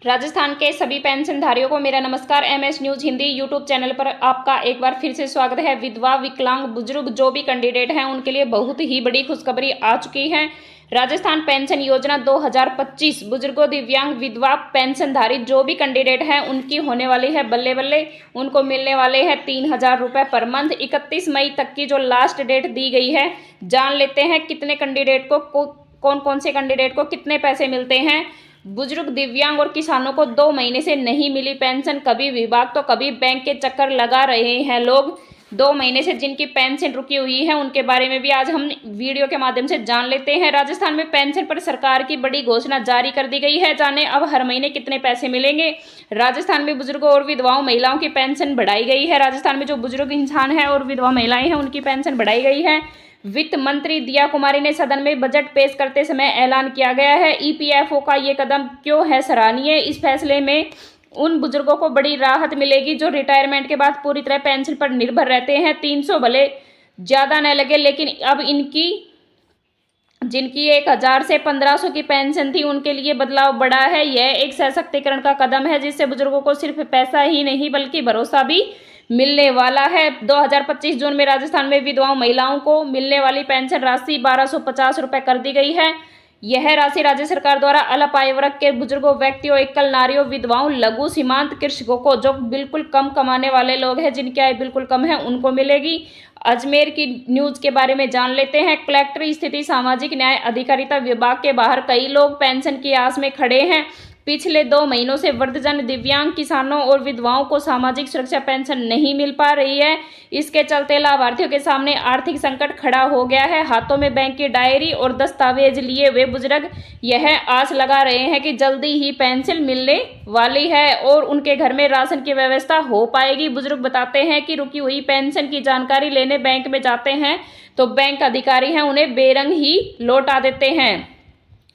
राजस्थान के सभी पेंशनधारियों को मेरा नमस्कार। MS news Hindi YouTube channel पर आपका एक बार फिर से स्वागत है। विधवा, विकलांग, बुजुर्ग जो भी कैंडिडेट हैं उनके लिए बहुत ही बड़ी खुशखबरी आ चुकी है। राजस्थान पेंशन योजना 2025 बुजुर्गों, दिव्यांग, विधवा पेंशनधारी जो भी कैंडिडेट हैं उनकी होने वाली है बल्ले बल्ले। उनको मिलने वाले हैं 3,000 रुपये पर मंथ। 31 मई तक की जो लास्ट डेट दी गई है, जान लेते हैं कितने कैंडिडेट को कौन कौन से कैंडिडेट को कितने पैसे मिलते हैं। बुजुर्ग, दिव्यांग और किसानों को 2 महीने से नहीं मिली पेंशन। कभी विभाग तो कभी बैंक के चक्कर लगा रहे हैं लोग। 2 महीने से जिनकी पेंशन रुकी हुई है उनके बारे में भी आज हम वीडियो के माध्यम से जान लेते हैं। राजस्थान में पेंशन पर सरकार की बड़ी घोषणा जारी कर दी गई है। जाने अब हर महीने कितने पैसे मिलेंगे। राजस्थान में बुजुर्गों और विधवाओं, महिलाओं की पेंशन बढ़ाई गई है। राजस्थान में जो बुजुर्ग इंसान है और विधवा महिलाएं हैं उनकी पेंशन बढ़ाई गई है। वित्त मंत्री दिया कुमारी ने सदन में बजट पेश करते समय ऐलान किया गया है। ईपीएफओ का ये कदम क्यों है सराहनीय। इस फैसले में उन बुजुर्गों को बड़ी राहत मिलेगी जो रिटायरमेंट के बाद पूरी तरह पेंशन पर निर्भर रहते हैं। 300 भले ज़्यादा न लगे, लेकिन अब जिनकी 1,000 से 1,500 की पेंशन थी उनके लिए बदलाव बड़ा है। यह एक सशक्तिकरण का कदम है जिससे बुजुर्गों को सिर्फ पैसा ही नहीं बल्कि भरोसा भी मिलने वाला है। 2025 जून में राजस्थान में विधवाओं, महिलाओं को मिलने वाली पेंशन राशि 1,250 रुपये कर दी गई है। यह राशि राज्य सरकार द्वारा अल्प आय वर्ग के बुजुर्गों, व्यक्तियों, एकल नारियों, विधवाओं, लघु सीमांत कृषकों को, जो बिल्कुल कम कमाने वाले लोग हैं, जिनकी आय बिल्कुल कम है, उनको मिलेगी। अजमेर की न्यूज के बारे में जान लेते हैं। कलेक्टर स्थिति सामाजिक न्याय अधिकारिता विभाग के बाहर कई लोग पेंशन की आस में खड़े हैं। पिछले 2 महीनों से वृद्धजन, दिव्यांग, किसानों और विधवाओं को सामाजिक सुरक्षा पेंशन नहीं मिल पा रही है। इसके चलते लाभार्थियों के सामने आर्थिक संकट खड़ा हो गया है। हाथों में बैंक की डायरी और दस्तावेज लिए वे बुजुर्ग यह आस लगा रहे हैं कि जल्दी ही पेंशन मिलने वाली है और उनके घर में राशन की व्यवस्था हो पाएगी। बुजुर्ग बताते हैं कि रुकी हुई पेंशन की जानकारी लेने बैंक में जाते हैं तो बैंक अधिकारी हैं उन्हें बेरंग ही लौटा देते हैं।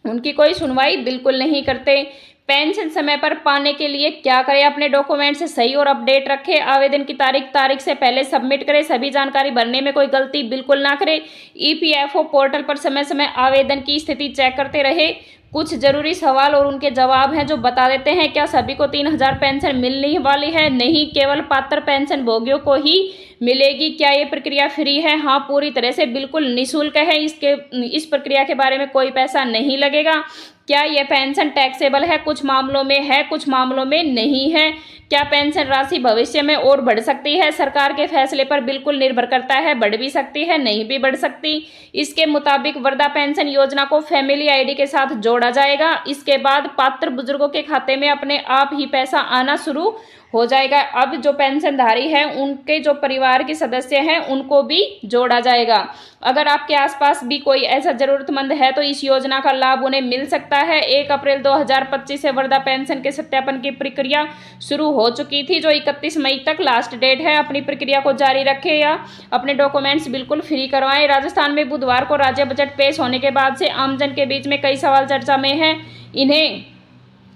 उनकी कोई सुनवाई बिल्कुल नहीं करते। पेंशन समय पर पाने के लिए क्या करें। अपने डॉक्यूमेंट्स सही और अपडेट रखें। आवेदन की तारीख से पहले सबमिट करें। सभी जानकारी भरने में कोई गलती बिल्कुल ना करें। ईपीएफओ पोर्टल पर समय समय आवेदन की स्थिति चेक करते रहे। कुछ जरूरी सवाल और उनके जवाब हैं जो बता देते हैं। क्या सभी को 3,000 पेंशन मिलने वाली है? नहीं, केवल पात्र पेंशन भोगियों को ही मिलेगी। क्या ये प्रक्रिया फ्री है? हाँ, पूरी तरह से बिल्कुल निःशुल्क है। इस प्रक्रिया के बारे में कोई पैसा नहीं लगेगा। क्या यह पेंशन टैक्सेबल है? कुछ मामलों में है, कुछ मामलों में नहीं है। क्या पेंशन राशि भविष्य में और बढ़ सकती है? सरकार के फैसले पर बिल्कुल निर्भर करता है। बढ़ भी सकती है, नहीं भी बढ़ सकती। इसके मुताबिक वृद्धा पेंशन योजना को फैमिली आईडी के साथ जोड़ा जाएगा। इसके बाद पात्र बुजुर्गों के खाते में अपने आप ही पैसा आना शुरू हो जाएगा। अब जो पेंशनधारी है उनके जो परिवार के सदस्य हैं उनको भी जोड़ा जाएगा। अगर आपके आसपास भी कोई ऐसा जरूरतमंद है तो इस योजना का लाभ उन्हें मिल सकता है। 1 अप्रैल 2025 से वृद्धा पेंशन के सत्यापन की प्रक्रिया शुरू हो चुकी थी, जो 31 मई तक लास्ट डेट है। अपनी प्रक्रिया को जारी रखें या अपने डॉक्यूमेंट्स बिल्कुल फ्री करवाएं। राजस्थान में बुधवार को राज्य बजट पेश होने के बाद से आमजन के बीच में कई सवाल चर्चा में हैं। इन्हें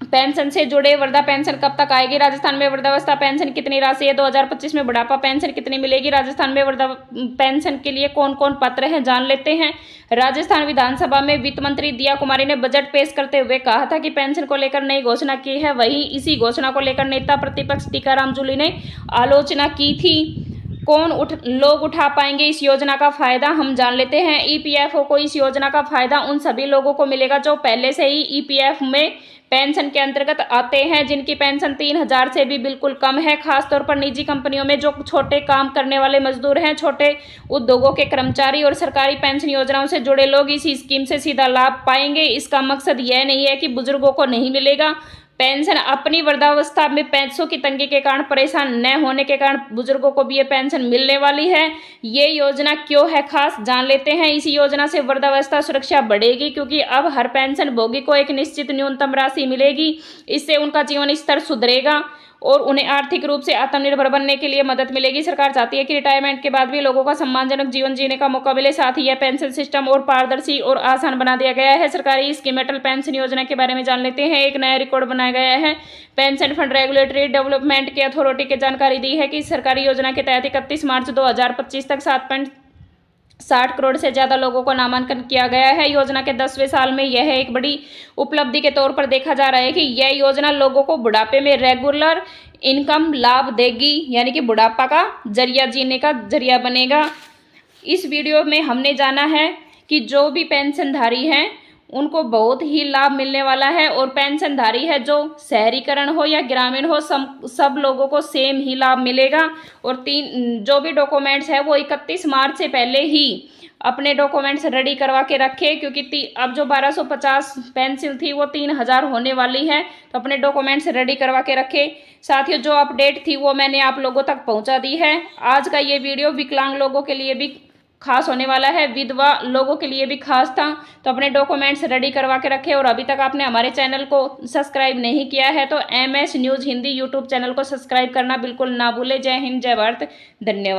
पेंशन से जुड़े वृद्धा पेंशन कब तक आएगी? राजस्थान में वृद्धावस्था पेंशन कितनी राशि है? 2025 में बुढ़ापा पेंशन कितनी मिलेगी? राजस्थान में वृद्धा पेंशन के लिए कौन कौन पात्र हैं, जान लेते हैं। राजस्थान विधानसभा में वित्त मंत्री दिया कुमारी ने बजट पेश करते हुए कहा था कि पेंशन को लेकर नई घोषणा की है। वहीं इसी घोषणा को लेकर नेता प्रतिपक्ष टीकाराम जूली ने आलोचना की थी। लोग उठा पाएंगे इस योजना का फायदा, हम जान लेते हैं। ईपीएफओ को इस योजना का फायदा उन सभी लोगों को मिलेगा जो पहले से ही ईपीएफ में पेंशन के अंतर्गत आते हैं, जिनकी पेंशन 3,000 से भी बिल्कुल कम है। खासतौर पर निजी कंपनियों में जो छोटे काम करने वाले मजदूर हैं, छोटे उद्योगों के कर्मचारी और सरकारी पेंशन योजनाओं से जुड़े लोग इस स्कीम से सीधा लाभ पाएंगे। इसका मकसद यह नहीं है कि बुजुर्गों को नहीं मिलेगा पेंशन। अपनी वृद्धावस्था में पैसों की तंगी के कारण परेशान न होने के कारण बुजुर्गों को भी ये पेंशन मिलने वाली है। ये योजना क्यों है खास, जान लेते हैं। इस योजना से वृद्धावस्था सुरक्षा बढ़ेगी क्योंकि अब हर पेंशन भोगी को एक निश्चित न्यूनतम राशि मिलेगी। इससे उनका जीवन स्तर सुधरेगा और उन्हें आर्थिक रूप से आत्मनिर्भर बनने के लिए मदद मिलेगी। सरकार चाहती है कि रिटायरमेंट के बाद भी लोगों का सम्मानजनक जीवन जीने का मौका मिले। साथ ही यह पेंशन सिस्टम और पारदर्शी और आसान बना दिया गया है। सरकारी स्कीम अटल पेंशन योजना के बारे में जान लेते हैं। एक नया रिकॉर्ड बनाया गया है। पेंशन फंड रेगुलेटरी डेवलपमेंट की अथॉरिटी की जानकारी दी है कि सरकारी योजना के तहत 31 मार्च 2025 तक 60 करोड़ से ज़्यादा लोगों को नामांकन किया गया है। योजना के 10वें साल में यह एक बड़ी उपलब्धि के तौर पर देखा जा रहा है कि यह योजना लोगों को बुढ़ापे में रेगुलर इनकम लाभ देगी, यानी कि बुढ़ापा का जरिया, जीने का जरिया बनेगा। इस वीडियो में हमने जाना है कि जो भी पेंशनधारी हैं उनको बहुत ही लाभ मिलने वाला है, और पेंशनधारी है जो शहरीकरण हो या ग्रामीण हो, सब लोगों को सेम ही लाभ मिलेगा। और जो भी डॉक्यूमेंट्स है वो 31 मार्च से पहले ही अपने डॉक्यूमेंट्स रेडी करवा के रखे, क्योंकि अब जो 1250 पेंशन थी वो 3000 होने वाली है, तो अपने डॉक्यूमेंट्स रेडी करवा के रखे। साथियों, जो अपडेट थी वो मैंने आप लोगों तक पहुंचा दी है। आज का ये वीडियो विकलांग लोगों के लिए भी खास होने वाला है, विधवा लोगों के लिए भी खास था, तो अपने डॉक्यूमेंट्स रेडी करवा के रखे। और अभी तक आपने हमारे चैनल को सब्सक्राइब नहीं किया है तो MS news Hindi YouTube channel को सब्सक्राइब करना बिल्कुल ना भूले। जय हिंद, जय भारत, धन्यवाद।